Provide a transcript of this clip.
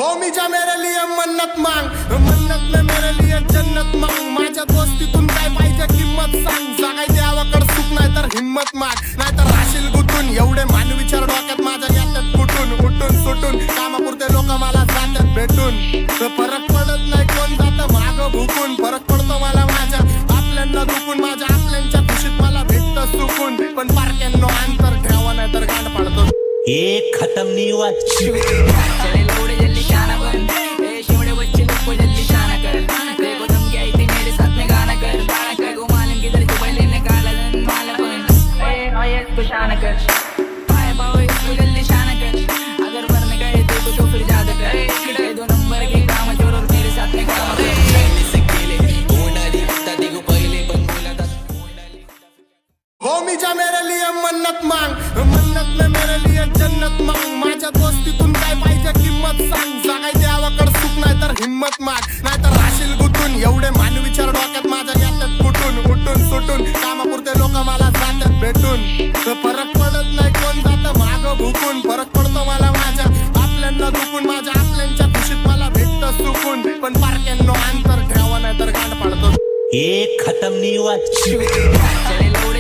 हो मी जा मेरे लिए मन्नत मांग, मन्नत में मेरे लिए जन्नत मांग। माझ्या दोस्तीतून काय पाहिजे किंमत सांग, जागाय देवाकड सुख नाही तर हिम्मत माग, नाही तर राशील गुतून। एवढे मान विचार डोक्यात माझ्या घेतात कुठून, उठून सुटून कामापुरते लोक मला जातात भेटून। फरक पडत नाही कोण जातं माग भुकून, फरक पडतो मला माझ्या आपल्यांना दुखून, माझ्या आपल्यांच्या खुशीत मला भेटतं सुकून। पण पारक्यांनो अंतर ठेवा नाही तर गांड पाडतो। एक खत्म नहीं हुआ चले लौड़े जल्दी शाना बन, ए शिवड़े बच्चे लोग को जल्दी शाना कर। देखो तुम क्या इतने मेरे साथ में गाना कर वो मालूम किधर दुबई लेने काला धन माला बन। ए आये तो शाना कर, आए बाओ इसको जल्दी शाना कर। अगर मरने गए तो फिर ज्यादा कर। ए दो नंबर के काम चोर और मेरे साथ में काम कर। हो मी जा मेरे लिए मन्नत मांग, मन्नत में मेरे लिए जन्नत मांग। माझ्या दोस्तीतून काय पाहिजे किंमत सांग, जागाय देवाकड सुख नाही तर हिम्मत माग, नाही तर राशील गुतून। एवढे मान विचार डोक्यात माझ्या घेतात कुठून, उठून सुटून कामापुरते लोक मला जातात भेटून। फरक पडत नाही कोण जातं माग भुकून, फरक पडतो मला माझ्या आपल्यांना दुखून, माझ्या आपल्यांच्या खुशीत मला भेटतं सुकून। पण पारक्यांनो अंतर ठेवा नाही तर गांड पाडतो। एक खत्म नहीं हुआ चले लौड़े